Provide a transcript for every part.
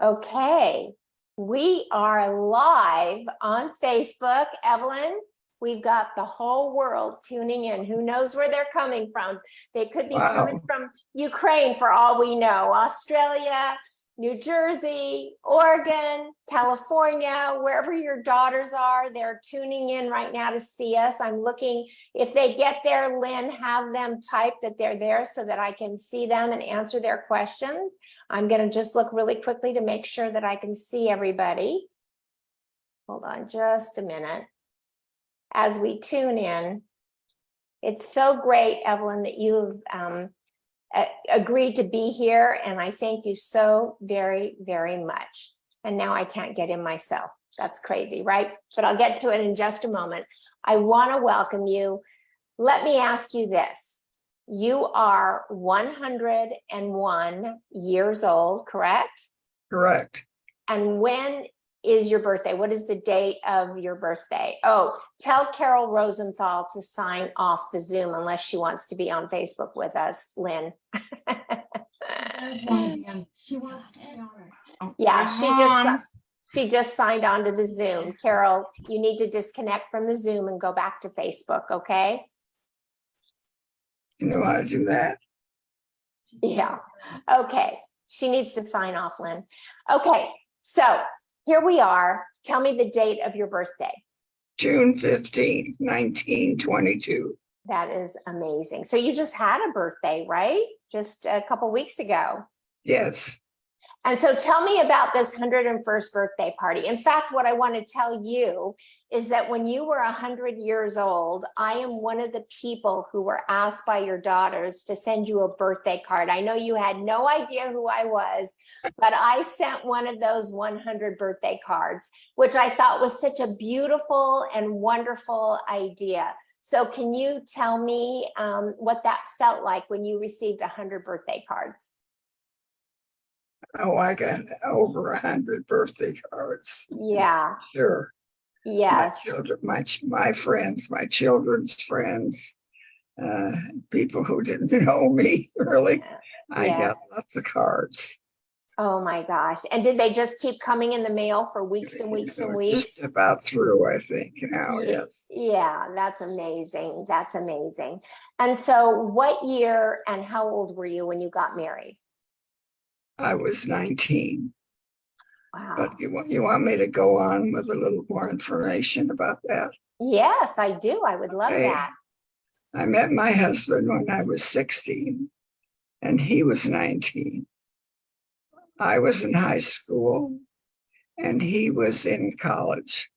Okay, we are live on Facebook. Evelyn, we've got the whole world tuning in. Who knows where they're coming from? They could be coming from Ukraine for all we know, Australia, New Jersey, Oregon, California, wherever your daughters are, they're tuning in right now to see us. I'm looking, if they get there, Lynn, have them type that they're there so that I can see them and answer their questions. I'm going to just look really quickly to make sure that I can see everybody. Hold on just a minute. As we tune in, it's so great, Evelyn, that you've agreed to be here, and I thank you so very, very much. And now I can't get in myself. That's crazy, right? But I'll get to it in just a moment. I want to welcome you. Let me ask you this. You are 101 years old, correct? Correct. And when is your birthday? What is the date of your birthday? Oh, tell Carol Rosenthal to sign off the Zoom unless she wants to be on Facebook with us, Lynn. She wants to be on it. Yeah, she just signed on to the Zoom. Carol, you need to disconnect from the Zoom and go back to Facebook, okay? You know how to do that? Yeah. Okay. She needs to sign off, Lynn. Okay. So here we are. Tell me the date of your birthday. June 15th, 1922. That is amazing. So you just had a birthday, right? Just a couple weeks ago. Yes. And so tell me about this 101st birthday party. In fact, what I want to tell you is that when you were 100 years old, I am one of the people who were asked by your daughters to send you a birthday card. I know you had no idea who I was, but I sent one of those 100 birthday cards, which I thought was such a beautiful and wonderful idea. So can you tell me what that felt like when you received 100 birthday cards? Oh, I got over 100 birthday cards. Yeah. Sure. Yes. My children, my friends, my children's friends, people who didn't know me, really. I got lots of cards. Oh my gosh. And did they just keep coming in the mail for weeks and weeks and weeks? Just about through, I think, now, yes. Yeah, that's amazing. That's amazing. And so what year and how old were you when you got married? I was 19. Wow. But you want me to go on with a little more information about that? Yes, I do. I would love that. I met my husband when I was 16 and he was 19. I was in high school and he was in college.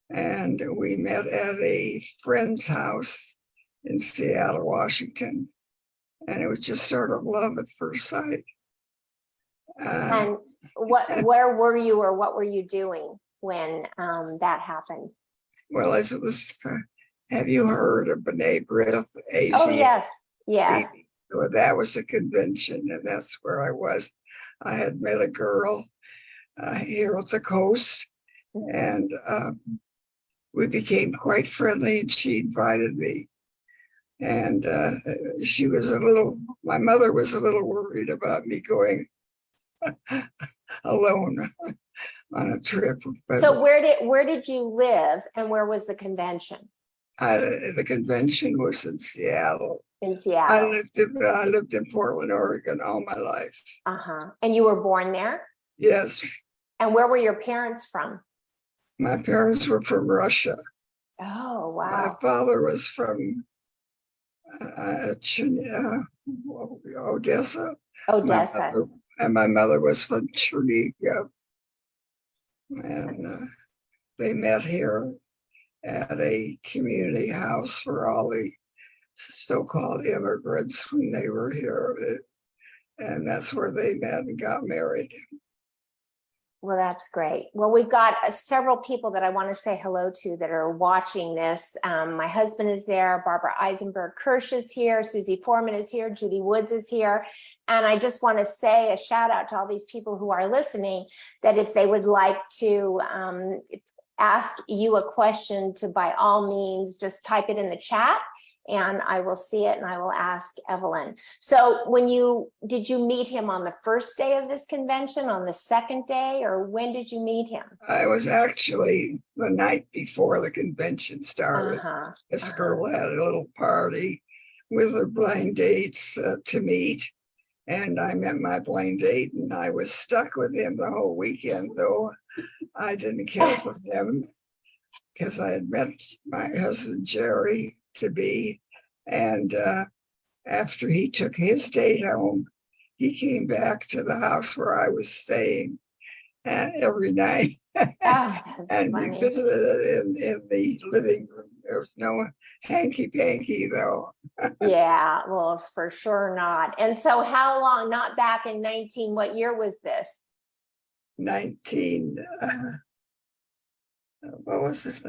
And we met at a friend's house in Seattle, Washington. And it was just sort of love at first sight. And where were you or what were you doing when that happened? Well, as it was, have you heard of B'nai B'rith? Oh, yes. Yes. Well, that was a convention, and that's where I was. I had met a girl here at the coast, and we became quite friendly, and she invited me. And my mother was a little worried about me going alone on a trip. So where did you live and where was the convention? The convention was in Seattle. In Seattle. I lived in Portland, Oregon all my life. And you were born there? Yes. And where were your parents from? My parents were from Russia. Oh, wow. My father was from Odessa. Odessa. And my mother was from Chernihiv. And they met here at a community house for all the so-called immigrants when they were here. And that's where they met and got married. Well, that's great. Well, we've got several people that I want to say hello to that are watching this. My husband is there. Barbara Eisenberg-Kirsch is here. Susie Foreman is here. Judy Woods is here. And I just want to say a shout out to all these people who are listening that if they would like to ask you a question, to by all means, just type it in the chat and I will see it and I will ask Evelyn. So did you meet him on the first day of this convention, on the second day, or when did you meet him? I was actually the night before the convention started. This girl had a little party with her blind dates to meet. And I met my blind date and I was stuck with him the whole weekend, though I didn't care for him because I had met my husband, Jerry, to be. And after he took his date home, he came back to the house where I was staying every night. And funny. we visited in the living room. There was no hanky-panky, though. Yeah, well, for sure not. And so how long, not back in 19, what year was this? 19, what was this?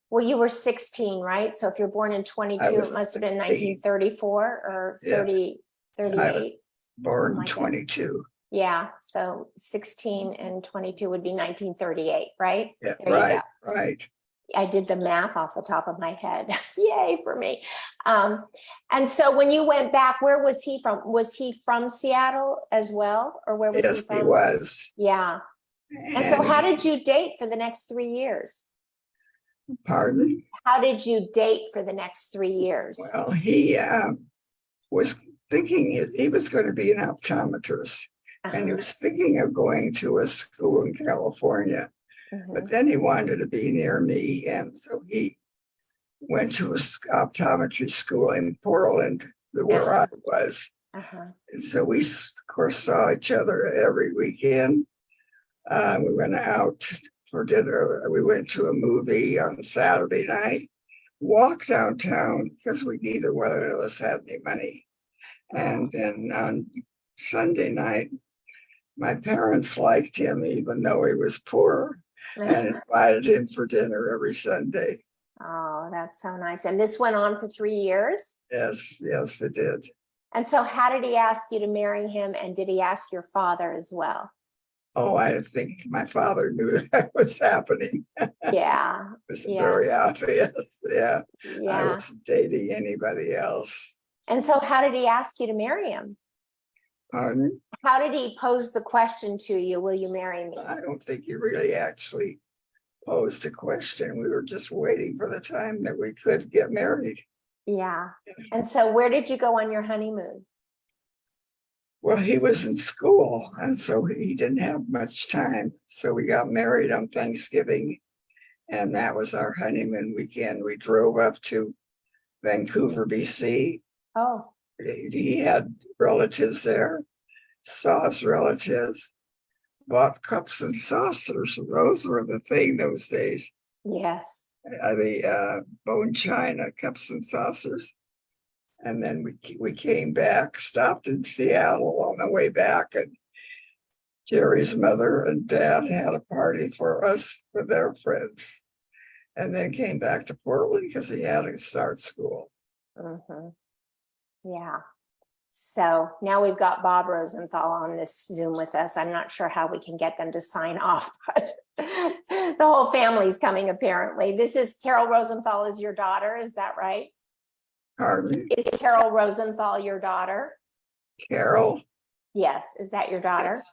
Well, you were 16, right? So if you're born in 22, it must have been 1934 or 30, 38. I was born like 22. Yeah, so 16 and 22 would be 1938, right? Yeah, There right. I did the math off the top of my head. Yay for me. And so when you went back, where was he from? Was he from Seattle as well? Or where was he from? Yes, he was. Yeah. And so how did you date for the next 3 years? Pardon? How did you date for the next 3 years? Well, he was thinking he was going to be an optometrist. And he was thinking of going to a school in California. But then he wanted to be near me. And so he went to a optometry school in Portland, where I was. And so we, of course, saw each other every weekend. We went out for dinner. We went to a movie on Saturday night, walked downtown because we neither one of us had any money. And then on Sunday night, my parents liked him, even though he was poor, and invited him for dinner every Sunday. Oh, that's so nice. And this went on for 3 years? Yes, it did. And so how did he ask you to marry him? And did he ask your father as well? Oh, I think my father knew that was happening. Yeah. It was very obvious. Yeah. Yeah. I wasn't dating anybody else. And so how did he ask you to marry him? Pardon? How did he pose the question to you? Will you marry me? I don't think he really actually posed a question. We were just waiting for the time that we could get married. Yeah. And so where did you go on your honeymoon? Well, he was in school, and so he didn't have much time. So we got married on Thanksgiving, and that was our honeymoon weekend. We drove up to Vancouver, BC. Oh. He had relatives there, saw his relatives, bought cups and saucers. Those were the thing those days. Yes. The bone china cups and saucers. And then we came back, stopped in Seattle on the way back, and Jerry's mother and dad had a party for us, for their friends, and then came back to Portland because he had to start school. Yeah. So now we've got Bob Rosenthal on this Zoom with us. I'm not sure how we can get them to sign off, but the whole family's coming apparently. This is Carol Rosenthal is your daughter, is that right? Pardon? Is Carol Rosenthal your daughter? Carol? Yes. Is that your daughter? Yes.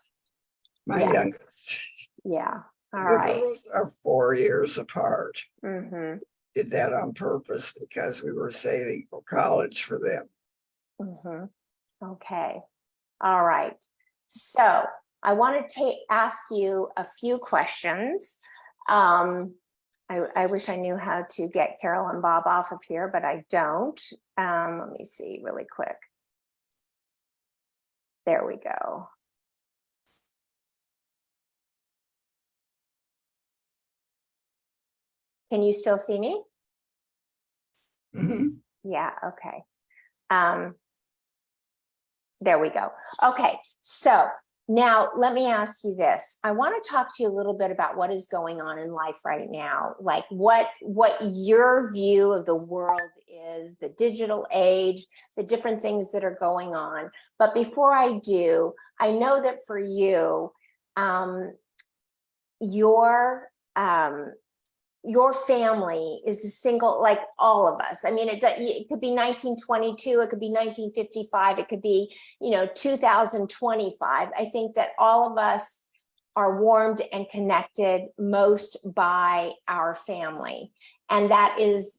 My youngest. Yeah. All the right. girls are 4 years apart. Mm-hmm. Did that on purpose because we were saving for college for them. Mm-hmm. Okay. All right. So I want to ask you a few questions. I wish I knew how to get Carol and Bob off of here, but I don't. Let me see really quick. There we go. Can you still see me? Mm-hmm. Yeah, okay. There we go. Okay, so now let me ask you this. I want to talk to you a little bit about what is going on in life right now, like what your view of the world is, the digital age, the different things that are going on. But before I do, I know that for you, your your family is a single, like all of us. I mean, it could be 1922, it could be 1955, it could be, 2025. I think that all of us are warmed and connected most by our family. And that is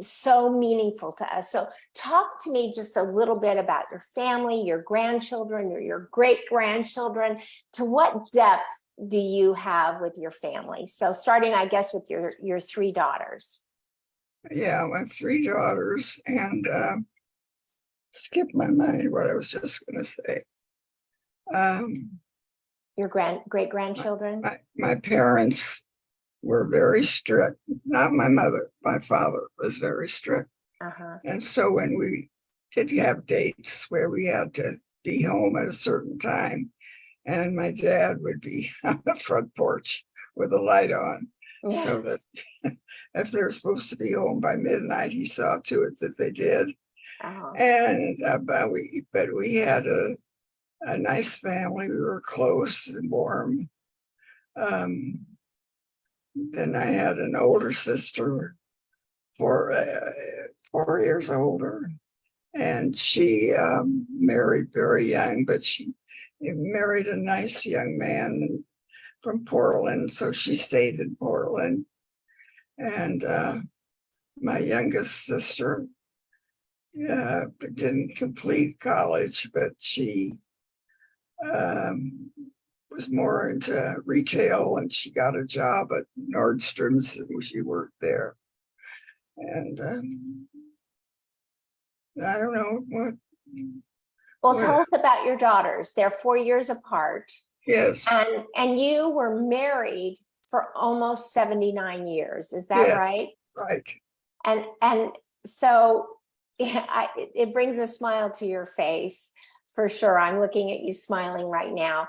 so meaningful to us. So talk to me just a little bit about your family, your grandchildren, or your great-grandchildren. To what depth do you have with your family? So starting, I guess, with your three daughters. Yeah, I have three daughters, and skipped my mind what I was just going to say. Your great-grandchildren? My parents were very strict. Not my mother, my father was very strict. Uh-huh. And so when we did have dates where we had to be home at a certain time, and my dad would be on the front porch with the light on, Yeah. so that if they were supposed to be home by midnight, he saw to it that they did. Oh. And but we had a nice family. We were close and warm. Then I had an older sister, 4 years older, and she married very young, but she married a nice young man from Portland, so she stayed in Portland. And my youngest sister didn't complete college, but she was more into retail, and she got a job at Nordstrom's, and she worked there. And I don't know what. Well, tell us about your daughters. They're 4 years apart. Yes. And you were married for almost 79 years. Is that Yes, right? right. And so it brings a smile to your face for sure. I'm looking at you smiling right now.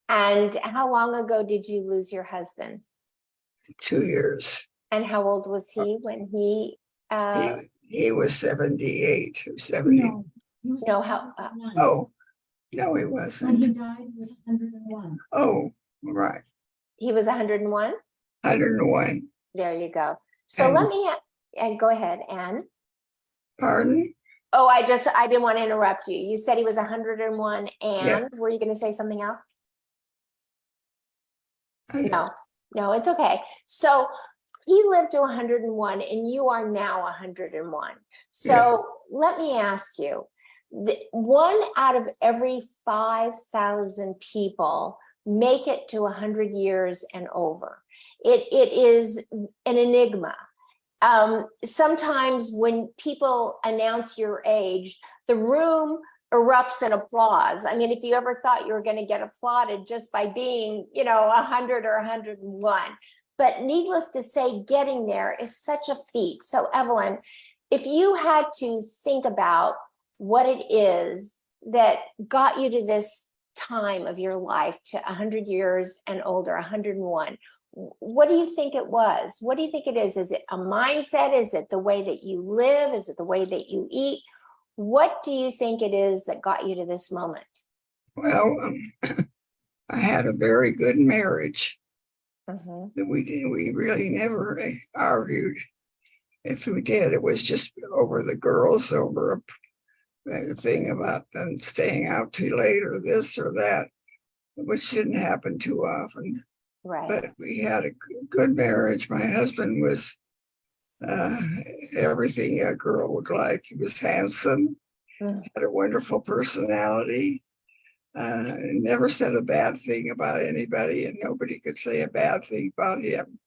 And how long ago did you lose your husband? 2 years. And how old was he when he? He was 78 or 70. No, he was No, how? 101. Oh, no, he When wasn't. he died, he was 101. Oh, right. He was 101. 101. There you go. So And- let me and go ahead, Anne. Pardon? Oh, I didn't want to interrupt you. You said he was 101, and Yeah. were you going to say something else? I- No, it's okay. So he lived to 101 and you are now 101. So Yes. let me ask you, one out of every 5,000 people make it to 100 years and over. It is an enigma. Sometimes when people announce your age, the room erupts in applause. I mean, if you ever thought you were going to get applauded just by being, 100 or 101. But needless to say, getting there is such a feat. So Evelyn, if you had to think about what it is that got you to this time of your life to 100 years and older, 101, what do you think it was? What do you think it is? Is it a mindset? Is it the way that you live? Is it the way that you eat? What do you think it is that got you to this moment? Well, I had a very good marriage. Mm-hmm. We really never argued. If we did, it was just over the girls, over a thing about them staying out too late or this or that, which didn't happen too often. Right. But we had a good marriage. My husband was everything a girl would like. He was handsome, had a wonderful personality, never said a bad thing about anybody, and nobody could say a bad thing about him.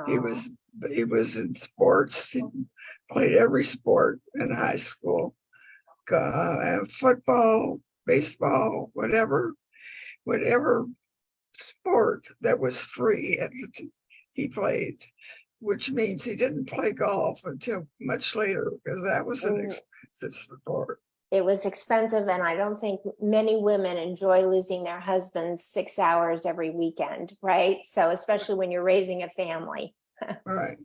He was in sports. He played every sport in high school, football, baseball, whatever sport that was free he played, which means he didn't play golf until much later because that was an expensive sport. It was expensive, and I don't think many women enjoy losing their husbands 6 hours every weekend, right? So especially when you're raising a family. Right.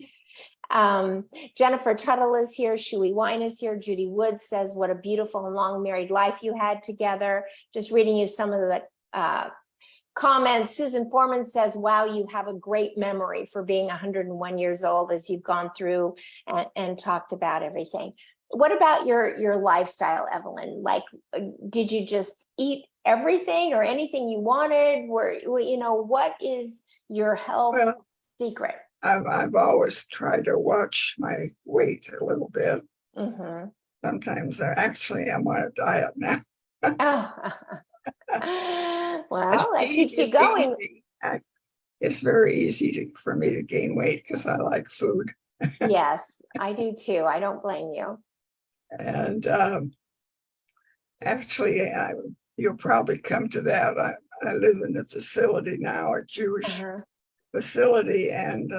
Jennifer Tuttle is here. Shuey Wine is here. Judy Wood says, what a beautiful and long married life you had together. Just reading you some of the comments. Susan Foreman says, wow, you have a great memory for being 101 years old as you've gone through and talked about everything. What about your lifestyle, Evelyn? Like, did you just eat everything or anything you wanted? What is your health secret? I've always tried to watch my weight a little bit. Mm-hmm. Sometimes I'm on a diet now. Oh. Well, that keeps you going. It's very easy for me to gain weight because I like food. Yes, I do too. I don't blame you. And actually, you'll probably come to that. I live in a facility now, a Jewish facility, and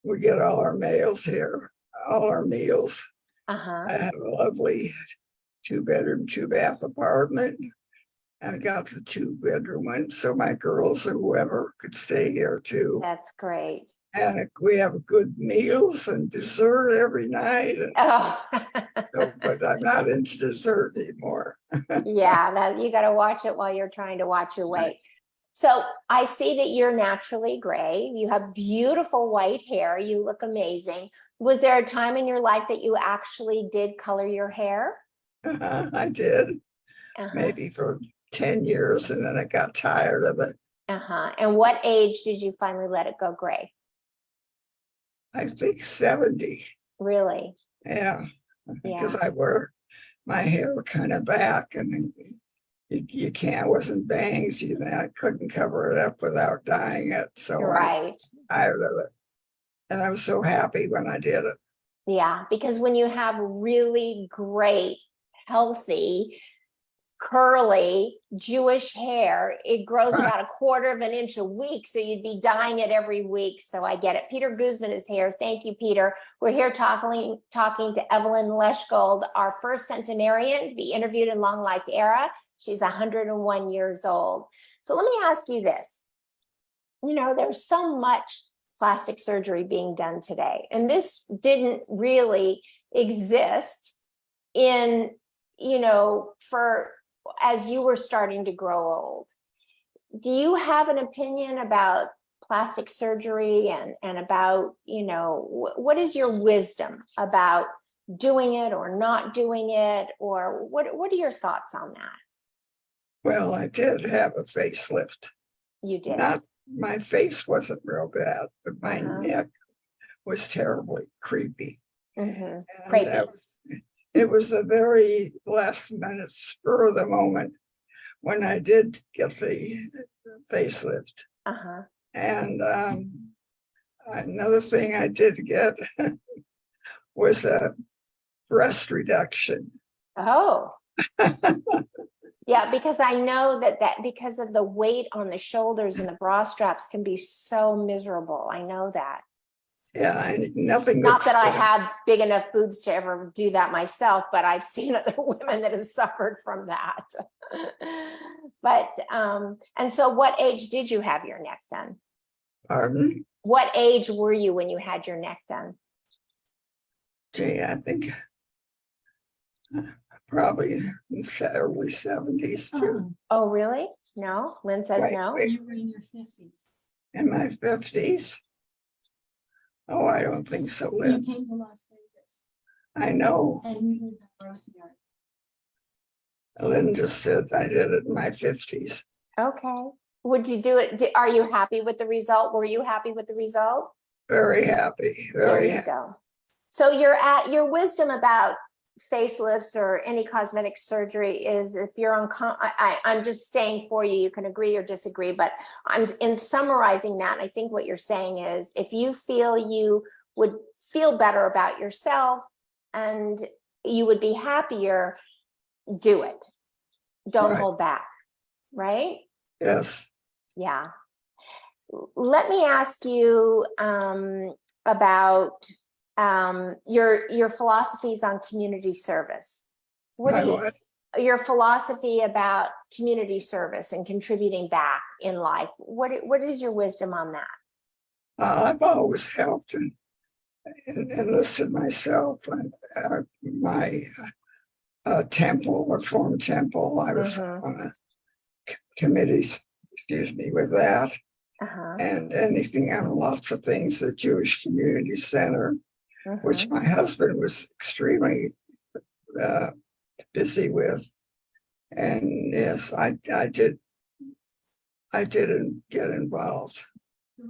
we get all our meals here, all our meals. I have a lovely 2-bedroom, 2-bath apartment. And I got the 2-bedroom one, so my girls or whoever could stay here too. That's great. And we have good meals and dessert every night. And but I'm not into dessert anymore. Yeah, you got to watch it while you're trying to watch your weight. So I see that you're naturally gray. You have beautiful white hair. You look amazing. Was there a time in your life that you actually did color your hair? I did, maybe for 10 years, and then I got tired of it. And what age did you finally let it go gray? I think 70. Really? Yeah, because I wear my hair kind of back, and you can't, wasn't bangs, I couldn't cover it up without dyeing it. So I was tired of it. And I was so happy when I did it. Yeah, because when you have really great, healthy, curly Jewish hair, it grows about 1/4 of an inch a week. So you'd be dyeing it every week. So I get it. Peter Guzman is here. Thank you, Peter. We're here talking to Evelyn Leshgold, our first centenarian to be interviewed in Long Life Era. She's 101 years old. So let me ask you this. There's so much plastic surgery being done today, and this didn't really exist as you were starting to grow old. Do you have an opinion about plastic surgery and about, what is your wisdom about doing it or not doing it, or what are your thoughts on that? Well, I did have a facelift. You did? My face wasn't real bad, but my neck was terribly creepy. And it was a very last minute spur of the moment when I did get the facelift. And another thing I did get was a breast reduction. Oh. Yeah, because I know that because of the weight on the shoulders and the bra straps can be so miserable. I know that. Yeah, nothing. Not that I have big enough boobs to ever do that myself, but I've seen other women that have suffered from that. But and so what age did you have your neck done? Pardon? What age were you when you had your neck done? Gee, I think probably in the early 70s too. Oh, really? No? Lynn says no? You were in your 50s. In my 50s? Oh, I don't think so, Lynn. You came to Las Vegas. I know. And you lived in Rosemary. Lynn just said I did it in my 50s. Okay. Would you do it? Are you happy with the result? Were you happy with the result? Very happy. Very happy. Go. So your wisdom about facelifts or any cosmetic surgery is, if you're I'm just saying for you, you can agree or disagree, but I'm in summarizing that. I think what you're saying is, if you feel you would feel better about yourself and you would be happier, do it. Don't hold back. Right? Yes. Yeah. Let me ask you about your philosophies on community service. Your philosophy about community service and contributing back in life? What is your wisdom on that? I've always helped and enlisted myself in my temple, Reform temple. I was on a committee excuse me, with that. Uh-huh. And anything on lots of things at Jewish Community Center, which my husband was extremely busy with. And yes, I did get involved.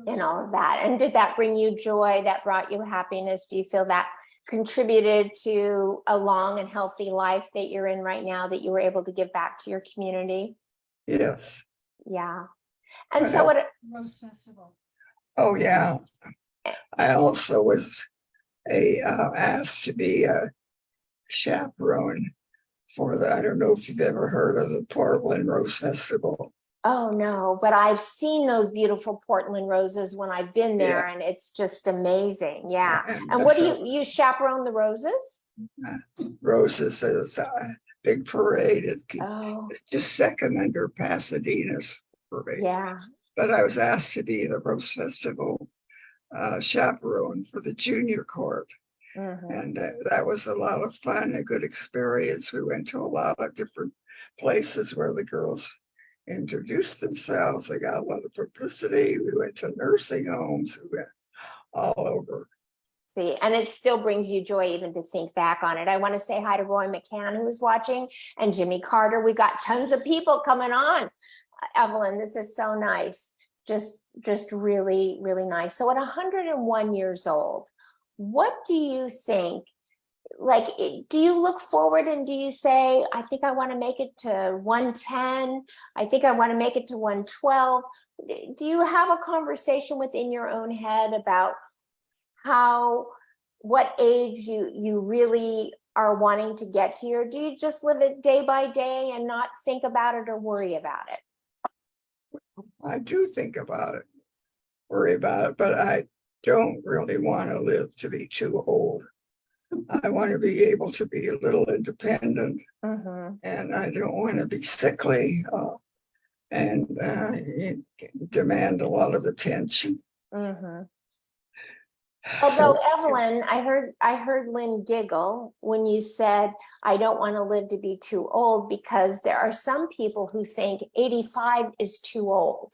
In all of that. And did that bring you joy? That brought you happiness? Do you feel that contributed to a long and healthy life that you're in right now, that you were able to give back to your community? Yes. Yeah. And What so else? what, Rose Festival. Oh yeah. I also was asked to be a chaperone for the, I don't know if you've ever heard of the Portland Rose Festival. oh no, but I've seen those beautiful Portland roses when I've been there, and it's just amazing. Yeah. And what do you chaperone the roses? Roses is a big parade. Oh, It's just second under Pasadena's parade. yeah. But I was asked to be the Rose Festival chaperone for the junior court. And that was a lot of fun, a good experience. We went to a lot of different places where the girls introduced themselves. They got a lot of publicity. We went to nursing homes. We went all over. See, and it still brings you joy even to think back on it. I want to say hi to Roy McCann, who's watching, and Jimmy Carter. We got tons of people coming on. Evelyn, this is so nice. Just really, really nice. So at 101 years old, what do you think? Like, do you look forward and do you say, I think I want to make it to 110? I think I want to make it to 112. Do you have a conversation within your own head about what age you really are wanting to get to, or do you just live it day by day and not think about it or worry about it? I do think about it, worry about it, but I don't really want to live to be too old. I want to be able to be a little independent, and I don't want to be sickly and demand a lot of attention. Although, Evelyn, I heard Lynn giggle when you said, I don't want to live to be too old, because there are some people who think 85 is too old.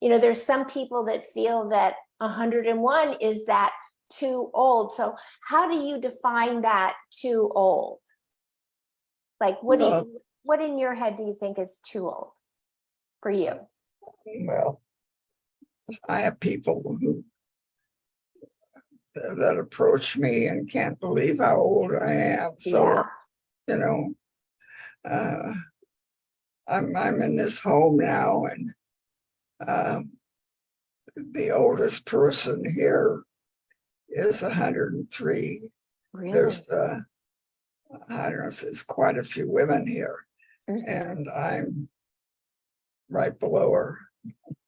You know, there's some people that feel that 101 is that too old. So how do you define that too old? Like, what in your head do you think is too old for you? Well, I have people that approach me and can't believe how old I am. So, you know, I'm in this home now, and the oldest person here is 103. Really? There's I don't know, there's quite a few women here, and I'm right below her.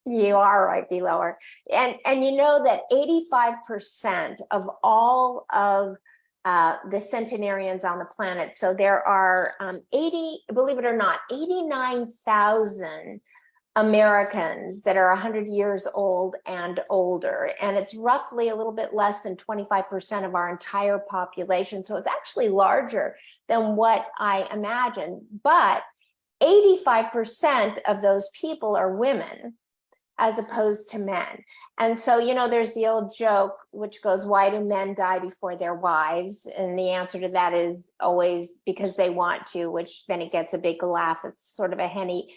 You are right below her. And you know that 85% of all of the centenarians on the planet, so there are believe it or not, 89,000 Americans that are 100 years old and older. And it's roughly a little bit less than 25% of our entire population. So it's actually larger than what I imagined. But 85% of those people are women, as opposed to men. And so, you know, there's the old joke, which goes, why do men die before their wives? And the answer to that is always because they want to, which then it gets a big laugh. It's sort of a Henny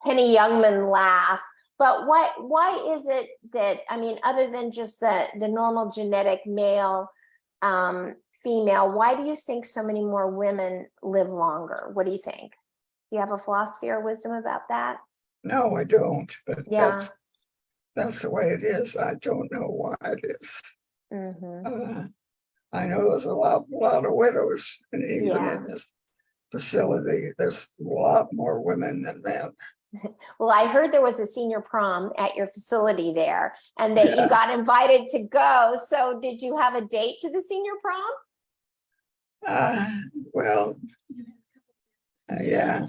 Youngman laugh. But why is it that, I mean, other than just the normal genetic male, female, why do you think so many more women live longer? What do you think? Do you have a philosophy or wisdom about that? No, I don't, but Yeah. that's the way it is. I don't know why it is. I know there's a lot of widows, and even in this facility, there's a lot more women than men. Well, I heard there was a senior prom at your facility there, and that you got invited to go. So did you have a date to the senior prom? Well, yeah.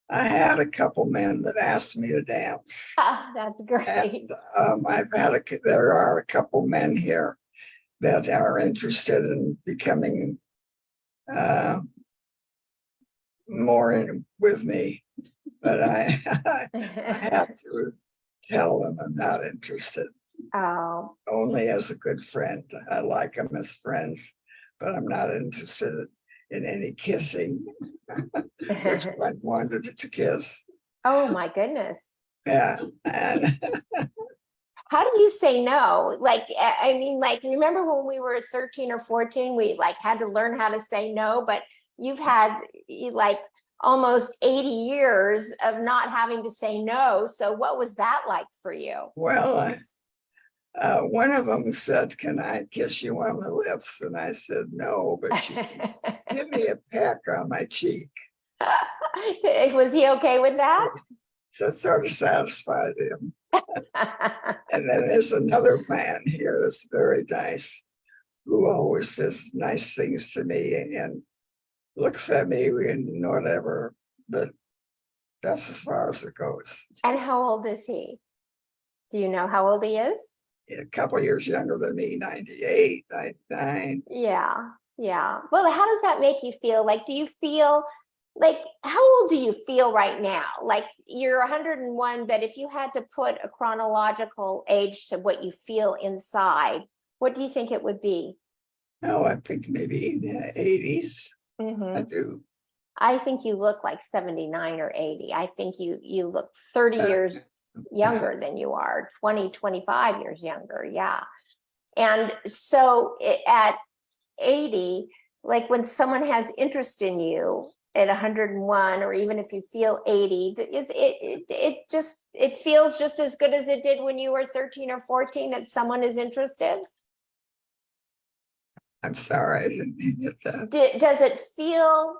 I had a couple men that asked me to dance. That's great. And there are a couple men here that are interested in becoming more with me, but I have to tell them I'm not interested, Oh, only as a good friend. I like them as friends, but I'm not interested in any kissing, which one wanted to kiss. oh my goodness. Yeah, and How do you say no? Like, I mean, like, remember when we were 13 or 14, we like had to learn how to say no, but you've had like almost 80 years of not having to say no. So what was that like for you? well, one of them said, "Can I kiss you on the lips?" And I said, "No, but you can give me a peck on my cheek." Was he okay with that? That sort of satisfied him. And then there's another man here that's very nice, who always says nice things to me and looks at me and whatever, but that's as far as it goes. And how old is he? Do you know how old he is? A couple of years younger than me, 98, 99. Yeah, yeah. Well, how does that make you feel? Like, do you feel like, how old do you feel right now? Like you're 101, but if you had to put a chronological age to what you feel inside, what do you think it would be? Oh, I think maybe in the 80s. I do. I think you look like 79 or 80. I think you look 30 years younger than you are, 20, 25 years younger. Yeah. And so at 80, like when someone has interest in you at 101, or even if you feel 80, it feels just as good as it did when you were 13 or 14 that someone is interested. I'm sorry, I didn't get that. Does it feel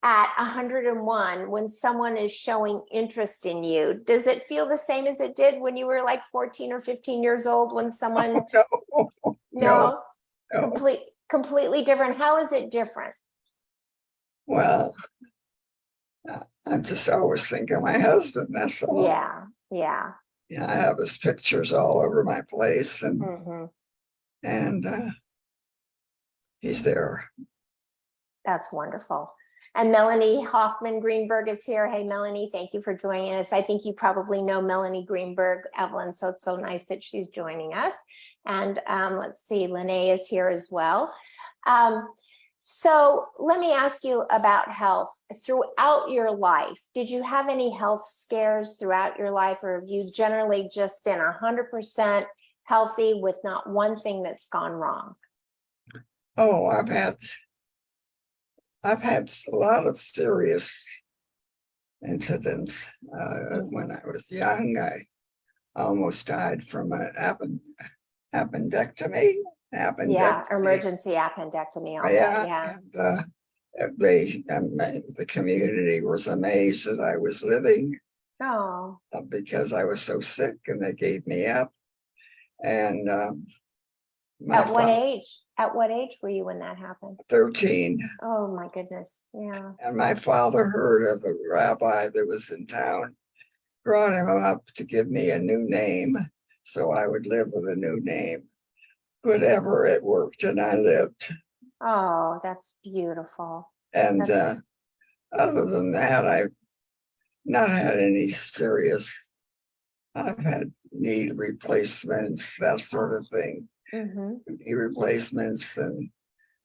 at 101 when someone is showing interest in you? Does it feel the same as it did when you were like 14 or 15 years old when someone? No. Completely different. How is it different? Well, I'm just always thinking of my husband, that's all. Yeah. Yeah, I have his pictures all over my place, and he's there. That's wonderful. And Melanie Hoffman Greenberg is here. Hey, Melanie, thank you for joining us. I think you probably know Melanie Greenberg, Evelyn, so it's so nice that she's joining us. And let's see, Lene is here as well. So let me ask you about health. Throughout your life, did you have any health scares throughout your life, or have you generally just been 100% healthy with not one thing that's gone wrong? Oh, I've had a lot of serious incidents. When I was young, I almost died from an appendectomy. Yeah, emergency appendectomy. And the community was amazed that I was living. Oh, because I was so sick, and they gave me up. And at what age? At what age were you when that happened? 13. Oh my goodness. Yeah. And my father heard of a rabbi that was in town, brought him up to give me a new name so I would live with a new name. Whatever, it worked, and I lived. Oh, that's beautiful. And other than that, I've not had any serious, I've had knee replacements, that sort of thing. Knee replacements and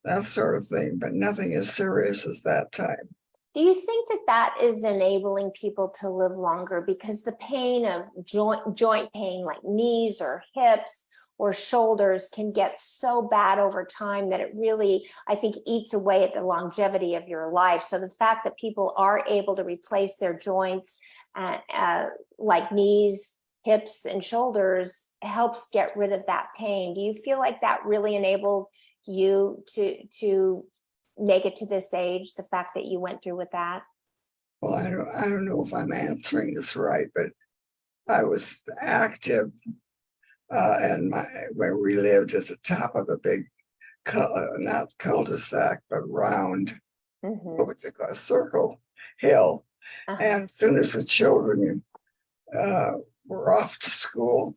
that sort of thing, but nothing as serious as that time. Do you think that that is enabling people to live longer? Because the pain of joint pain, like knees or hips or shoulders, can get so bad over time that it really, I think, eats away at the longevity of your life. So the fact that people are able to replace their joints, like knees, hips, and shoulders, helps get rid of that pain. Do you feel like that really enabled you to make it to this age, the fact that you went through with that? Well, I don't know if I'm answering this right, but I was active, and where we lived at the top of a big, not cul-de-sac, but round, what would you call a circle hill. And as soon as the children were off to school,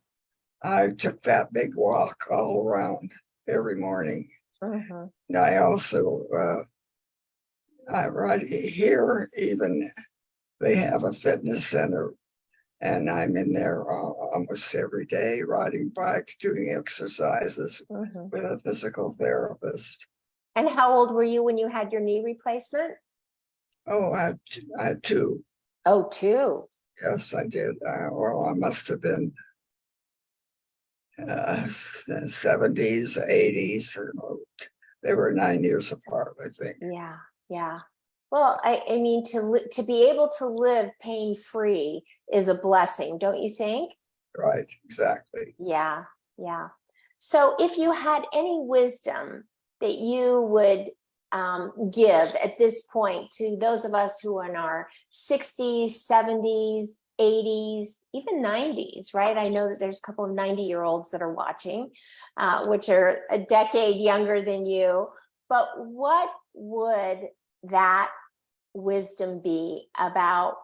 I took that big walk all around every morning. And I also, right here, even they have a fitness center, and I'm in there almost every day, riding bike, doing exercises Mhm. with a physical therapist. And how old were you when you had your knee replacement? Oh, I had two. Oh, two. Yes, I did. Well, I must have been 70s, 80s. They were 9 years apart, I think. Yeah, yeah. Well, I mean, to be able to live pain-free is a blessing, don't you think? Right, exactly. Yeah, yeah. So if you had any wisdom that you would give at this point to those of us who are in our 60s, 70s, 80s, even 90s, right? I know that there's a couple of 90-year-olds that are watching, which are a decade younger than you. But what would that wisdom be about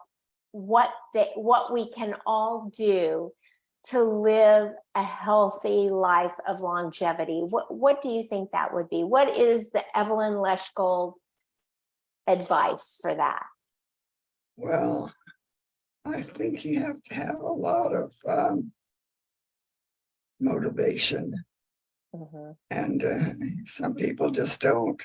what we can all do to live a healthy life of longevity? What do you think that would be? What is the Evelyn Leshgold advice for that? Well, I think you have to have a lot of motivation, Mhm. and some people just don't.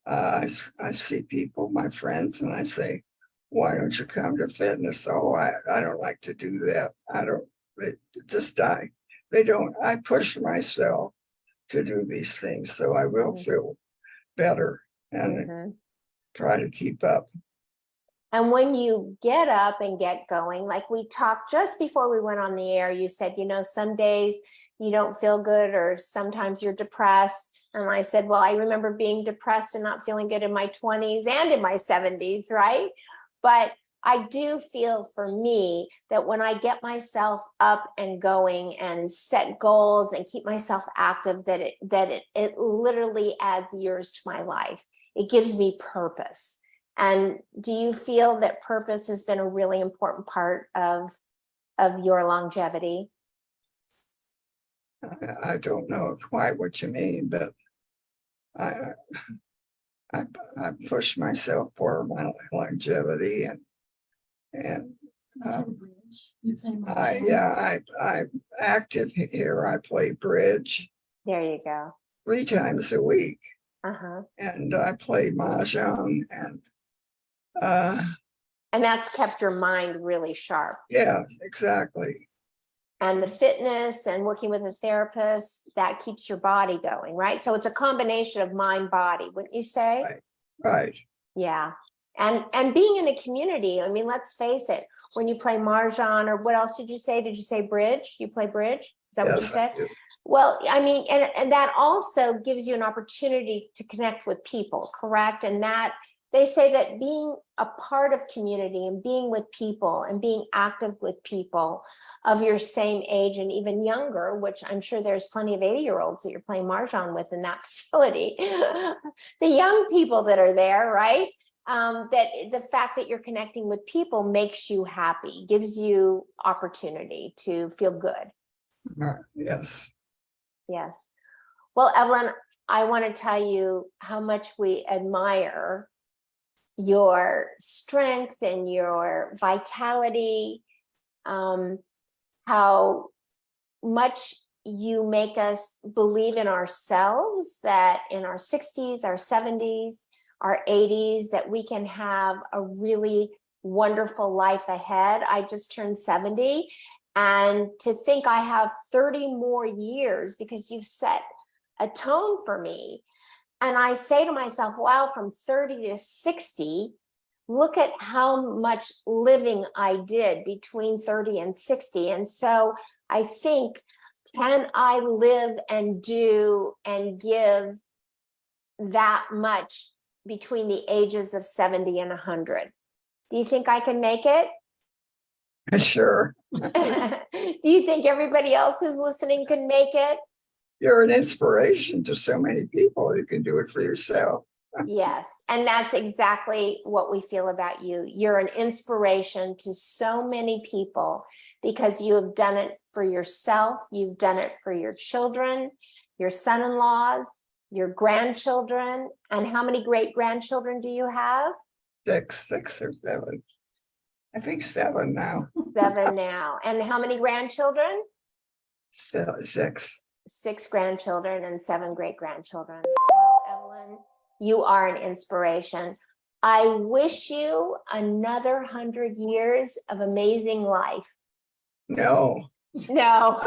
I see people, my friends, and I say, why don't you come to fitness? Oh, I don't like to do that. I don't, they just die. They don't. I push myself to do these things so I will Mhm. feel better and Mhm. try to keep up. And when you get up and get going, like we talked just before we went on the air, you said, some days you don't feel good, or sometimes you're depressed. And I said, well, I remember being depressed and not feeling good in my 20s and in my 70s, right? But I do feel for me that when I get myself up and going and set goals and keep myself active, that it literally adds years to my life. It gives me purpose. And do you feel that purpose has been a really important part of your longevity? I don't know quite what you mean, but I I push myself for my longevity, and um, I'm active here. I play bridge There you go. 3 times a week, Uh-huh. and I play mahjong, and uh, And that's kept your mind really sharp. yeah, exactly. And the fitness and working with a therapist, that keeps your body going, right? So it's a combination of mind, body, wouldn't you say? Right, right. Yeah. And being in a community, I mean, let's face it, when you play mahjong, or what else did you say? Did you say bridge? You play bridge? Is that what you Yes, said? I do. Well, I mean, and that also gives you an opportunity to connect with people, correct? And that they say that being a part of community and being with people and being active with people of your same age and even younger, which I'm sure there's plenty of 80-year-olds that you're playing mahjong with in that facility, the young people that are there, right? That the fact that you're connecting with people makes you happy, gives you opportunity to feel good. Yes. Yes. Well, Evelyn, I want to tell you how much we admire your strength and your vitality, how much you make us believe in ourselves, that in our 60s, our 70s, our 80s, that we can have a really wonderful life ahead. I just turned 70, and to think I have 30 more years because you've set a tone for me. And I say to myself, wow, from 30 to 60, look at how much living I did between 30 and 60. And so I think, can I live and do and give that much between the ages of 70 and 100? Do you think I can make it? Sure. Do you think everybody else who's listening can make it? You're an inspiration to so many people. You can do it for yourself. Yes. And that's exactly what we feel about you. You're an inspiration to so many people because you have done it for yourself. You've done it for your children, your son-in-laws, your grandchildren. And how many great grandchildren do you have? Six or seven. I think 7 now. 7 now. And how many grandchildren? Still 6. 6 grandchildren and 7 great-grandchildren. Well, Evelyn, you are an inspiration. I wish you another 100 years of amazing life. No. No.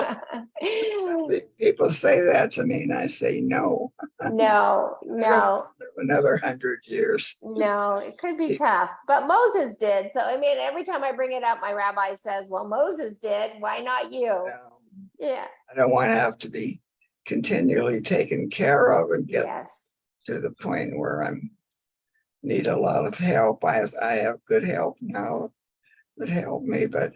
People say that to me and I say no. No, no, Another 100 years. no, it could be tough, but Moses did. So, I mean, every time I bring it up, my rabbi says, well, Moses did. Why not you? No, Yeah. I don't want to have to be continually taken care of and get Yes. to the point where I'm need a lot of help. I have good help now that help me, but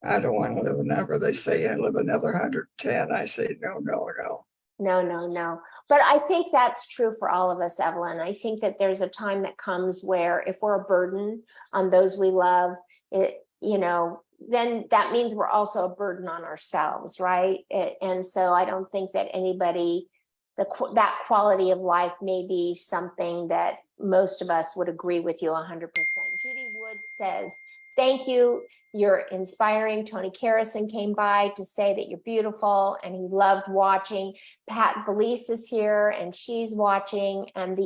I don't want to live another. They say I live another 110. I say no, no, no. No, no, no. But I think that's true for all of us, Evelyn. I think that there's a time that comes where if we're a burden on those we love, then that means we're also a burden on ourselves, right? And so I don't think that anybody, that quality of life may be something that most of us would agree with you 100%. Judy Wood says, thank you. You're inspiring. Tony Carrison came by to say that you're beautiful and he loved watching. Pat Valise is here and she's watching. And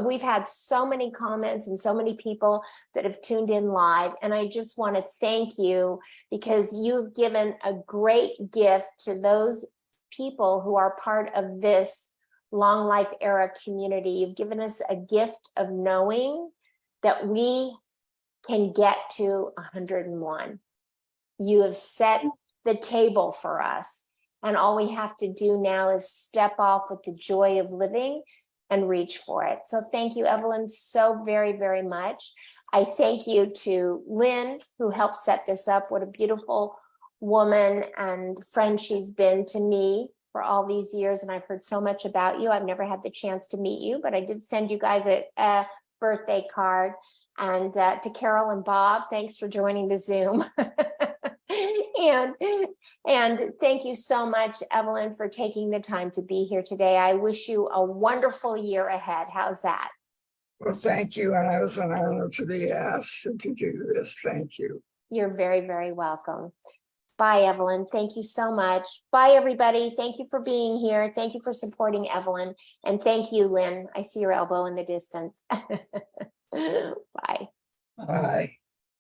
we've had so many comments and so many people that have tuned in live. And I just want to thank you because you've given a great gift to those people who are part of this Long Life Era community. You've given us a gift of knowing that we can get to 101. You have set the table for us. And all we have to do now is step off with the joy of living and reach for it. So thank you, Evelyn, so very, very much. I thank you to Lynn, who helped set this up. What a beautiful woman and friend she's been to me for all these years. And I've heard so much about you. I've never had the chance to meet you, but I did send you guys a birthday card. And to Carol and Bob, thanks for joining the Zoom. and thank you so much, Evelyn, for taking the time to be here today. I wish you a wonderful year ahead. How's that? Well, thank you. And I was an honor to be asked to do this. Thank you. You're very, very welcome. Bye, Evelyn. Thank you so much. Bye, everybody. Thank you for being here. Thank you for supporting Evelyn. And thank you, Lynn. I see your elbow in the distance. Bye. Bye.